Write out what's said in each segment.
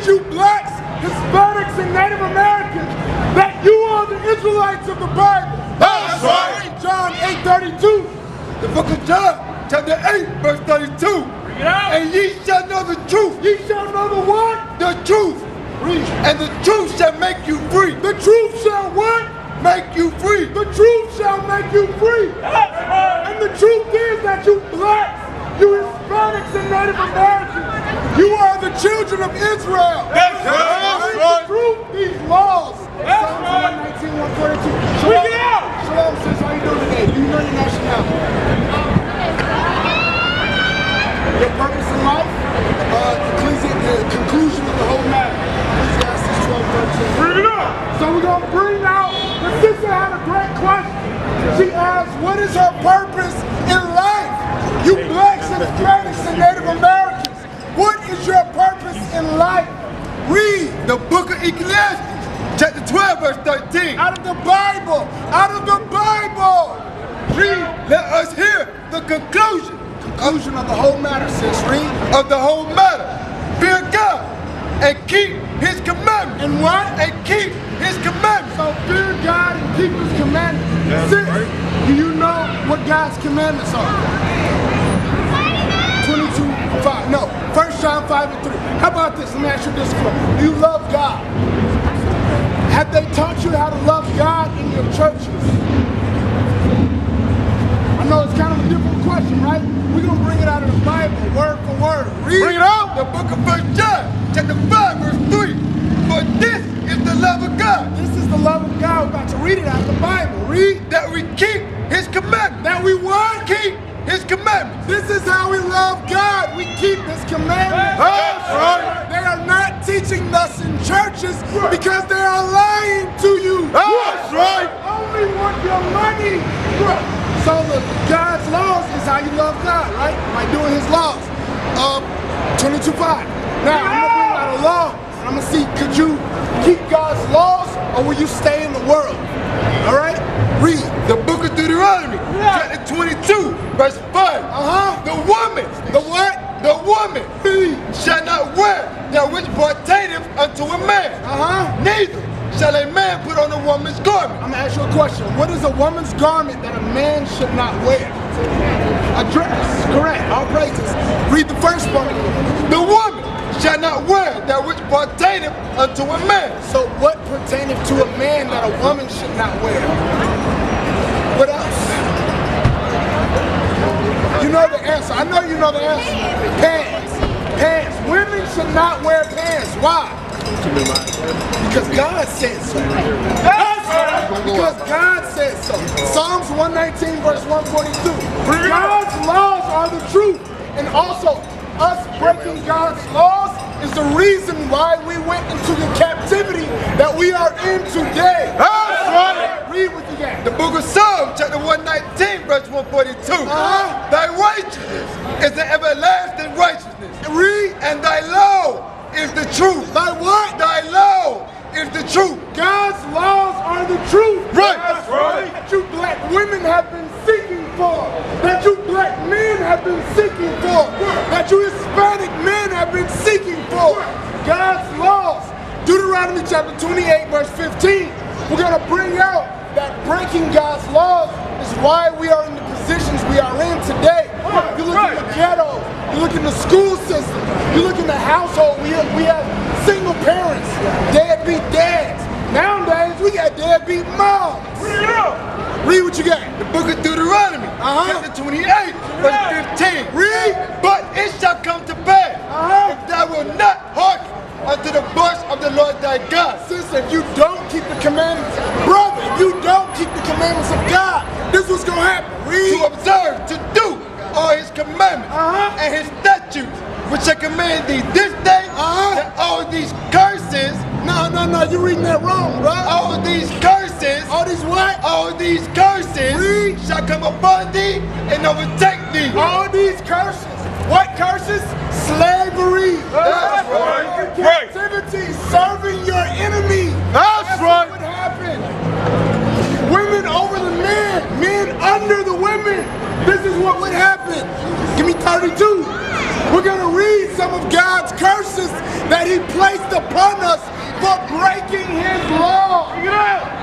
you blacks, Hispanics, and Native Americans that you are the Israelites of the Bible. That's right. John 8:32. The book of John, chapter 8, verse 32. And ye shall know the truth. Ye shall know the what? The truth. Read. And the truth shall make you free. The truth shall what? Make you free. The truth shall make you free. And the truth is that you blacks, you Hispanics and Native Americans, you are the children of Israel. That's right. The truth, these laws. Psalms 119, 142. Shalom. Shalom, sis. How you doing today? Do you know your nationality? Your purpose in life? The conclusion of the whole matter. Ecclesiastes 12:13. Bring it up. So we're going to bring out, the sister had a great question. She asked, what is her purpose in life? You blacks and Hispanics and Native Americans, what is your purpose in life? Read the book of Ecclesiastes, chapter 12, verse 13. Out of the Bible. Out of the Bible. Read. Let us hear the conclusion. Conclusion of the whole matter, sis. Read. Of the whole matter. Fear God and keep his commandments. And what? And keep his commandments. So fear God and keep his commandments. That's sis, right. do you know what God's commandments are? 22:5. No. 1 John 5:3. How about this? Let me ask you this question. Do you love God? Have they taught you how to love God in your churches? I know it's kind of a different question, right? We're going to bring it out of the Bible, word for word. Read. Bring it out. The book of 1 John, chapter 5, verse 3. For this is the love of God. This is the love of God. We're about to read it out of the Bible. Read. That we keep his commandments. That we what? Keep his commandments. This is how we love God. We keep his commandments. That's right. They are not teaching us in churches because they are lying to you. That's right. Only want your money. So God's laws is how you love God, right? By doing his laws. 22:5. Now, I'm going to bring out a law. I'm going to see, could you keep God's laws or will you stay in the world? All right? Read. The book of Deuteronomy, chapter 22, verse 5. The woman. The what? The woman shall not wear that which pertaineth unto a man. Neither shall a man put on a woman's garment. I'm going to ask you a question. What is a woman's garment that a man should not wear? A dress. Correct. All praises. Read the first part. The woman shall not wear that which pertaineth unto a man. So what pertaineth to a man that a woman should not wear? What else? You know the answer. I know you know the answer. Pants. Pants. Women should not wear pants. Why? Because God said so. Because God said so. Psalms 119 verse 142. God's laws are the truth. And also, us breaking God's laws is the reason why we went into the captivity that we are in today. That's right. Read what you got. The book of Psalms, chapter 119, verse 142. Thy righteousness is the everlasting righteousness. Read. And thy law is the truth. Thy what? Thy law is the truth. God's laws are the truth. Right. That's right. That you black women have been seeking for. That you black men have been seeking for. That you Hispanic men have been seeking for. God's laws. Deuteronomy chapter 28 verse 15. We're going to bring out that breaking God's laws is why we are in the positions we are in today. You look in the ghetto. You look in the school system. You look in the household. We have single parents, deadbeat dads. Nowadays, we got deadbeat moms. Read what you got. The book of Deuteronomy, chapter 28, verse 15. Read. But it shall come to pass, if thou wilt not hearken unto the voice of the Lord thy God. Sister, if you don't keep the commandments, brother, if you don't keep the commandments of God, this is what's going to happen. Read. To observe, to do all his commandments and his statutes, which I command thee this day, that all these curses. No, you're reading that wrong, bro. All these curses. All these what? All these curses shall come upon thee and overtake thee. All these curses. What curses? Slavery. That's right. Captivity. Serving your enemy. That's right. What happened? Women over the men. Men under the women. This is what would happen. Give me 32. We're going to read some of God's curses that he placed upon us for breaking his law.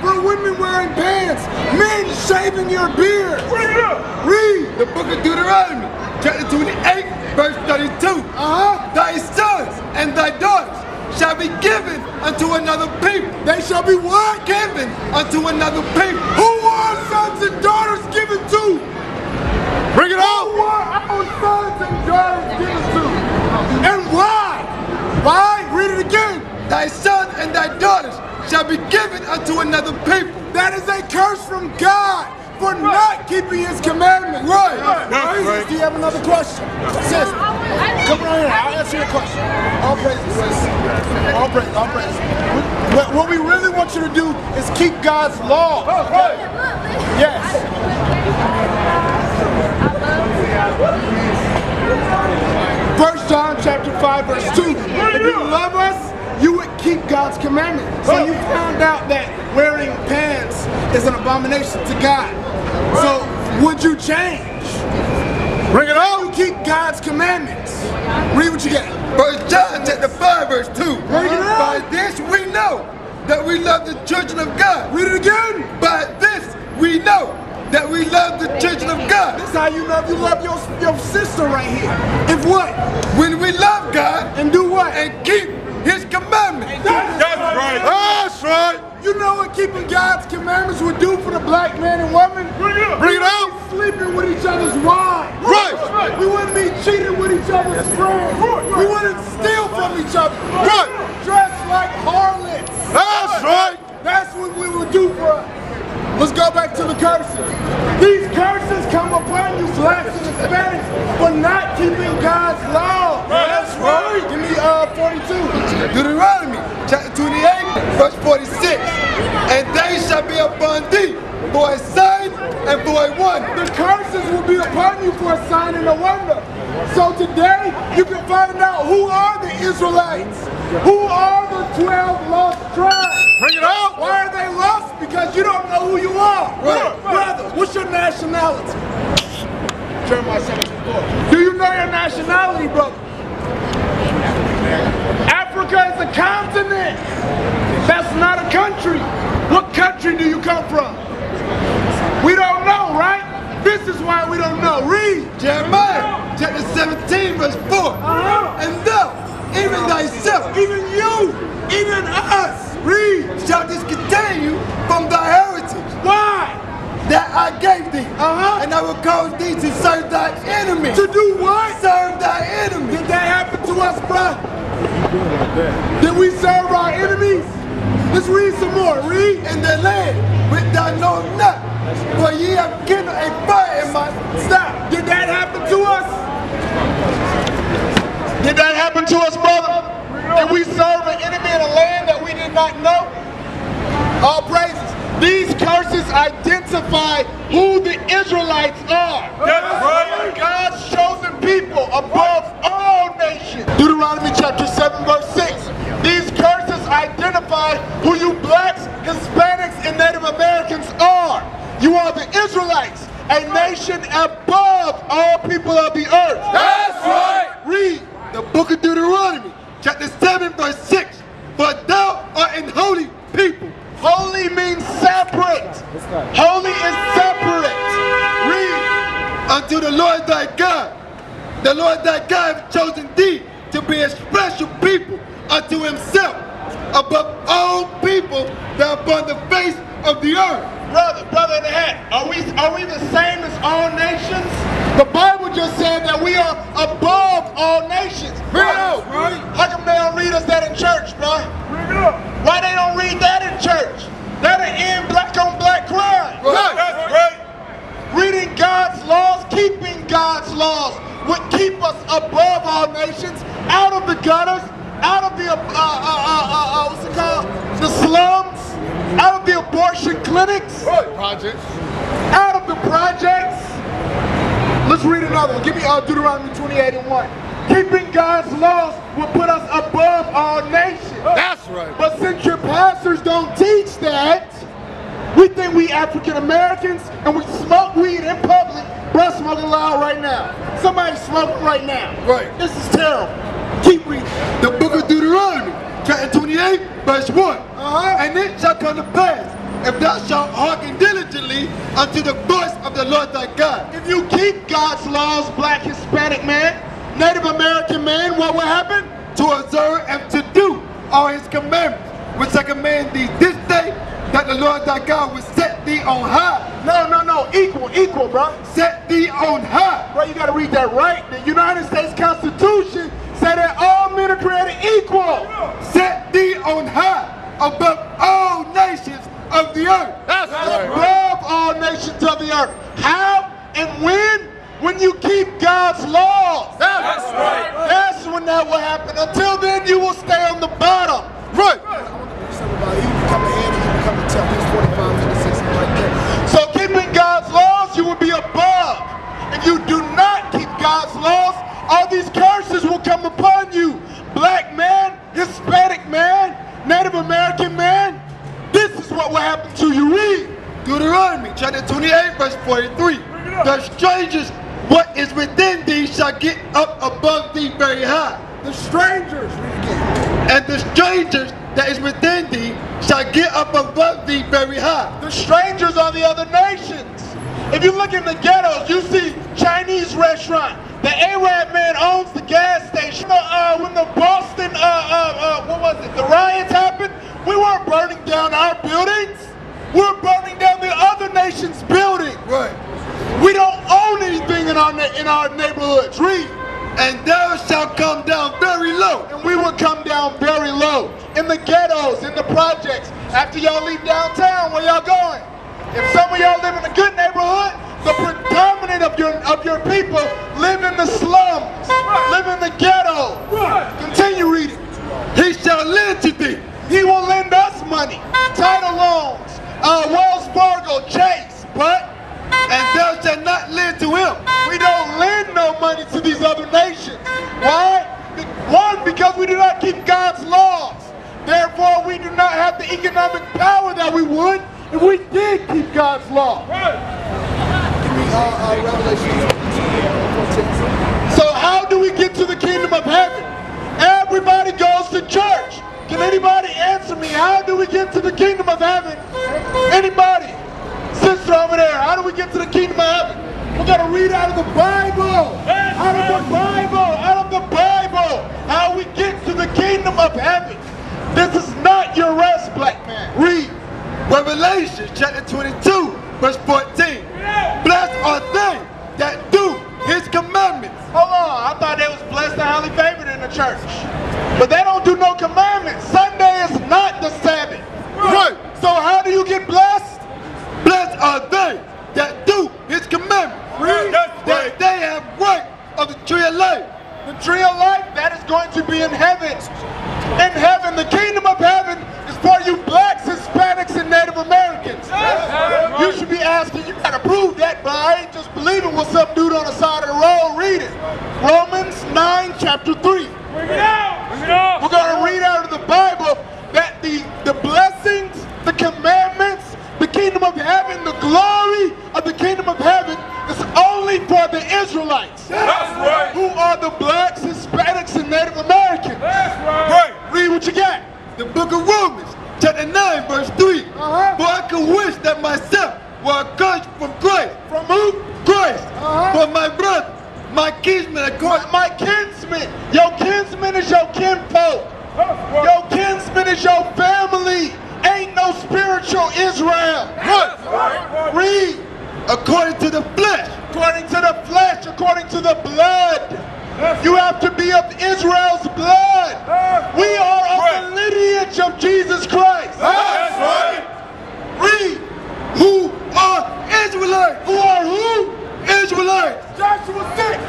For women wearing pants, men shaving your beard. Read the book of Deuteronomy, chapter 28, verse 32. Thy sons and thy daughters shall be given unto another people. They shall be what? Given unto another people. Who are sons and daughters given to? Bring it out. Who are our sons and daughters given to? And why? Why? Read it again. Thy sons and thy daughters shall be given unto another people. That is a curse from God for not keeping his commandments. Right. Right. Do you have another question? Sis, come right here. I'll answer your question. All praises, sis. All praises, all praises. What we really want you to do is keep God's law. Yes. 1 John chapter 5, verse 2. If you love us, you would keep God's commandments. So you found out that wearing pants is an abomination to God. So would you change? Bring it out. You keep God's commandments. Read what you got. 1 John chapter 5, verse 2. Bring it out. By this we know that we love the children of God. Read it again. By this we know that we love the children of God. This is how you know you love your sister right here. If what? When we love God And do what? and keep his commandments. That's right. That's right. You know what keeping God's commandments would do for the black man and woman? Bring it We out. wouldn't be sleeping with each other's wives. Right. We wouldn't be cheating with each other's friends. We wouldn't steal from each other. Right. Dress like harlots. That's right. That's what we would do for us. Let's go back to the curses. These curses come upon you, blacks and Hispanics, for not keeping God's law. That's right. Give me 42. Deuteronomy chapter 28, verse 46. And they shall be upon thee for a sign and for a wonder. The curses will be upon you for a sign and a wonder. So today, you can find out who are the Israelites. Who are the 12 lost tribes? Bring it out. Why are they lost? Because you don't know who you are. Right. Brother, what's your nationality? Jeremiah 7:4. Do you know your nationality, brother? Africa is a continent. That's not a country. What country do you come from? We don't know, right? This is why we don't know. Read. Jeremiah chapter 17, verse 4. And thou, even thyself, Even you, even us. Read. shalt discontinue from thy heritage Why? that I gave thee. Uh-huh. And I will cause thee to serve thy enemy. To do what? Serve thy enemy. Did that happen to us, bruh? Did we serve our enemies? Let's read some more. Read. In the land which thou knowest not, for ye have kindled a fire in my... Stop. Did that happen to us? Did that happen to us, brother? Did we serve an enemy in a land that we did not know? All praises. These curses identify who the Israelites are. That's right. God's chosen people above all nations. Deuteronomy chapter 7, verse 6. These curses identify who you blacks, Hispanics, and Native Americans are. You are the Israelites, a nation above all people of the earth. That's right. Read. The book of Deuteronomy, chapter 7, verse 6. But thou art an holy people. Holy means separate. Holy is separate. Read. Unto the Lord thy God. The Lord thy God hath chosen thee to be a special people unto himself above all people that are upon the face of the earth. Brother in the hat, are we the same as all nations? The Bible just said that we are above all nations. Bring it out. Right? How come they don't read us that in church, bro? Bring it up. Why they don't read that in church? That'll end black on black crime. Right. That's right. Reading God's laws, keeping God's laws would keep us above all nations, out of the gutters, out of the what's it called? The slums, out of the abortion clinics, Projects. out of the projects. Let's read another one. Give me Deuteronomy 28 and 1. Keeping God's laws will put us above all nations. That's right. But since your pastors don't teach that, we think we African Americans and we smoke weed in public. Bruh, smoking loud right now. Somebody's smoking right now. Right. This is terrible. Keep reading. The book of Deuteronomy. chapter 28, verse 1. And it shall come to pass, if thou shalt hearken diligently unto the voice of the Lord thy God. If you keep God's laws, black, Hispanic man, Native American man, what will happen? To observe and to do all his commandments, which I command thee this day, that the Lord thy God will set thee on high. No, equal, bro. Set thee on high. Bro, you gotta read that right. The United States Constitution said that all men are created equal. Set thee on high above all nations of the earth. That's right. Above all nations of the earth. How and when? When you keep God's laws. That's right. That's when that will happen. Until then, you will stay on the bottom. Right. So keeping God's laws, you will be above. If you do not keep God's laws, all these curses will come upon you. Black man, Hispanic man, Native American man. This is what will happen to you. Read. Deuteronomy chapter 28, verse 43. The strangers, what is within thee, shall get up above thee very high. The strangers, read again. And the strangers that is within thee shall get up above thee very high. The strangers are the other nations. If you look in the ghettos, you see Chinese restaurant. The Arab man owns the gas station. When the Boston, what was it? The riots happened. We weren't burning down our buildings. We were burning down the other nation's buildings. Right. We don't own anything in our neighborhoods. Read. And thou shalt come down very low. And we will come down very low. In the ghettos, in the projects. After y'all leave downtown, where y'all going? If some of y'all live in a good neighborhood, the predominant of your people live in the slums, live in the ghetto. Continue reading. He shall lend to thee. He will lend us money. Title loans, Wells Fargo, Chase, but And thou shalt not lend to him. we don't lend no money to these other nations. Why? One, because we do not keep God's laws. Therefore, we do not have the economic power that we would if we did keep God's law. So how do we get to the kingdom of heaven? Everybody goes to church. Can anybody answer me? How do we get to the kingdom of heaven? Anybody? Sister over there, how do we get to the kingdom of heaven? We gotta read out of the Bible. Out of the Bible. Out of the Bible. How we get to the kingdom of heaven. This is not your rest, black man. Read. Revelation chapter 22, verse 14. Blessed are they that do his commandments. Hold on, I thought they was blessed and highly favored in the church. But they don't do no commandments. Sunday is not the Sabbath. Right. So how do you get blessed? Blessed are they that do his commandments. That they have right of the tree of life. The tree of life, that is going to be in heaven. In heaven, the kingdom of heaven is for you blacks, Hispanics, and Native Americans. You should be asking, you gotta prove that, but I ain't just believing what some dude on the side of the road reading. Romans 9, chapter 3. We're gonna read out of the Bible that the blessings, the commandments, the kingdom of heaven, the glory of the kingdom of heaven is only for the Israelites. That's right. Who are the blacks, Hispanics, and Native Americans. That's right. Read what you got. The book of Romans, chapter 9, verse 3. For I could wish that myself were accursed from Christ. From who? Christ. For my brother, my kinsman, My kinsman. Your kinsman is your kinfolk. Your kinsman is your family. Ain't no spiritual Israel. Read. according to the flesh. According to the flesh, according to the blood. You have to be of Israel's blood. We are of the lineage of Jesus Christ. That's right. Read. Who are Israelites? Who are who? Israelites. Joshua 6.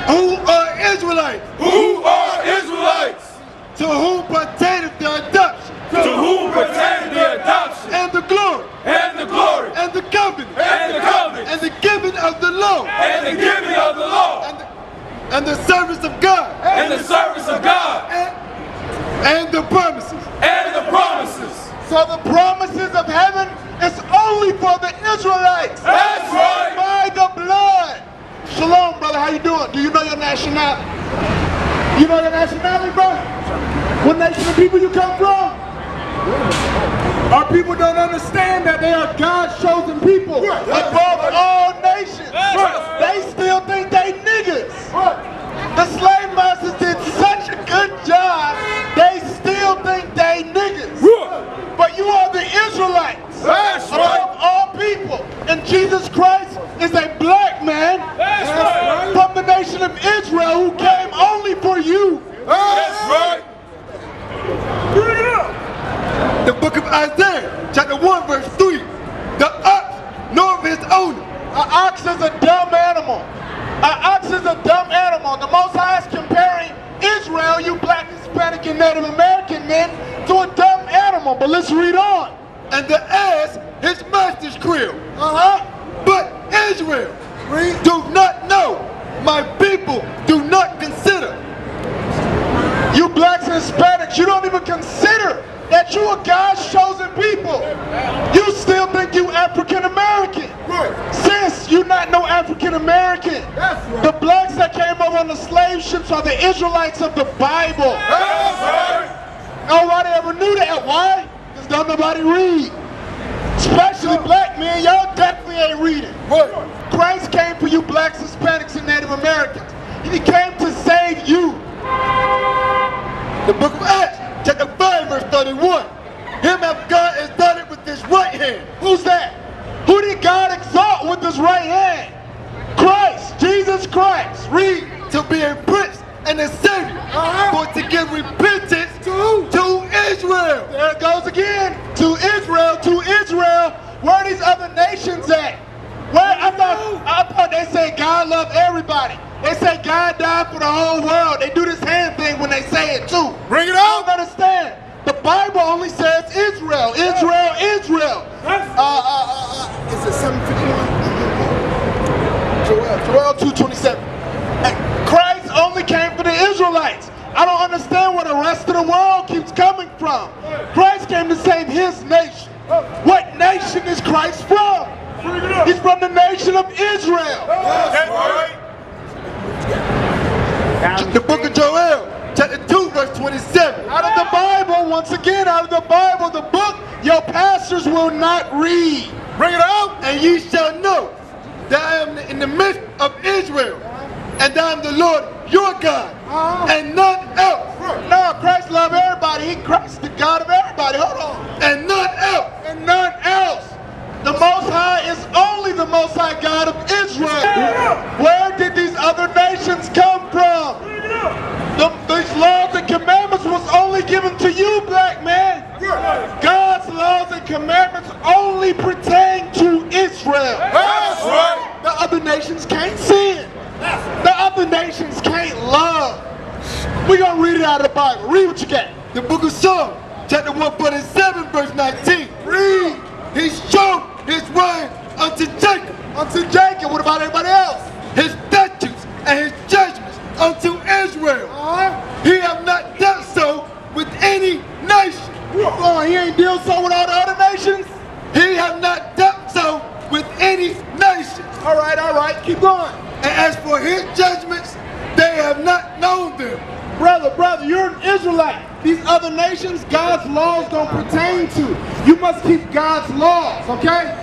Who are Israelites? Who are Israelites? To whom pertaineth the adoption. To whom pertains the adoption And the glory. and the glory And the covenant. and the covenant And the giving of the law. and the giving of the law And the service of God. and the service of God And the promises. and the promises. So the promises of heaven is only for the Israelites. That's right. By the blood. Shalom, brother. How you doing? Do you know your nationality? You know your nationality, bro? What nation of people you come from? Our people don't understand that they are God's chosen people above all nations. They still think they niggas. The slave masters did such a good job, they still think they niggas. But you are the Israelites above all people. And Jesus Christ is a black man from the nation of Israel who came only for you. That's right. The book of Isaiah, chapter 1, verse 3. The ox knoweth his owner. An ox is a dumb animal. An ox is a dumb animal. The Most High is comparing Israel, you black, Hispanic, and Native American men, to a dumb animal. But let's read on. And the ass his master's crib. But Israel do not know. My people do not consider. You blacks and Hispanics, you don't even consider that you are God's chosen people. You still think you African American. Sis, you not no African American. The blacks that came over on the slave ships are the Israelites of the Bible. Nobody ever knew that. Why? Because don't nobody read. Especially black men, y'all definitely ain't reading. Christ came for you blacks, Hispanics, and Native Americans. He came to save you. The book of Acts, chapter 5, verse 31. Him hath God exalted with his right hand. Who's that? Who did God exalt with his right hand? Christ, Jesus Christ. Read, to be a prince and a savior, for to give repentance to Israel. There it goes again. To Israel, to Israel. Where are these other nations at? Where I thought they say God loved everybody. They say God died for the whole world. They do this hand thing when they say it too. Bring it I out. don't understand. The Bible only says Israel, Israel, Israel. Is it 7:51? Joel 2:27. Christ only came for the Israelites. I don't understand where the rest of the world keeps coming from. Christ came to save his nation. What nation is Christ from? He's from the nation of Israel. That's right. The book of Joel, chapter 2, verse 27. Out of the Bible, once again, out of the Bible, the book your pastors will not read. Bring it out. And ye shall know that I am in the midst of Israel, and I am the Lord your God, and none else. No, Christ loves everybody. Christ the God of everybody. Hold on. And none else. And none else. The Most High is only the Most High God of Israel. Where did these other nations come from? These laws and commandments was only given to you, black man. God's laws and commandments only pertain to Israel. That's right. The other nations can't see it. The other nations can't love. We're going to read it out of the Bible. Read what you got. The book of Psalms, chapter 147, verse 19. Read. He showed his word unto Jacob. Unto Jacob. What about everybody else? His statutes and his judgments unto Israel. He have not done so with any nation. Oh, he ain't deal so with all the other nations? He have not done so with any nation. All right, keep going. And as for his judgments, they have not known them. Brother, you're an Israelite. These other nations, God's laws don't pertain to. You must keep God's laws, okay?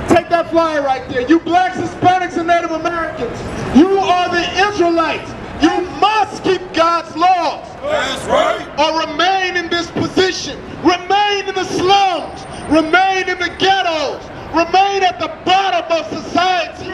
Take that flyer right there. You blacks, Hispanics, and Native Americans, you are the Israelites. You must keep God's laws. That's right. Or remain in this position. Remain in the slums. Remain in the ghettos. Remain at the bottom of society.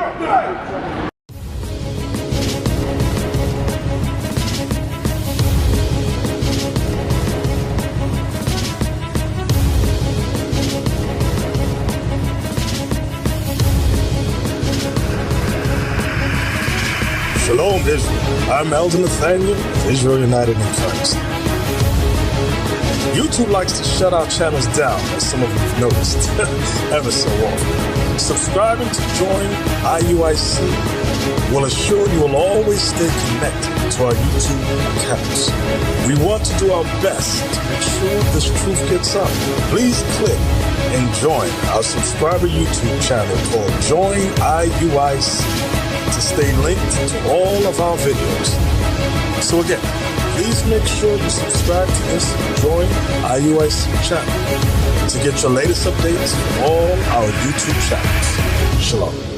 Shalom, Israel. I'm Elder Nathaniel of Israel United in Christ. YouTube likes to shut our channels down, as some of you have noticed, ever so often. Subscribing to join IUIC will assure you will always stay connected to our YouTube accounts. We want to do our best to make sure this truth gets out. Please click and join our subscriber YouTube channel called Join IUIC to stay linked to all of our videos. So again, please make sure you subscribe to this and join IUIC channel to get your latest updates from all our YouTube channels. Shalom.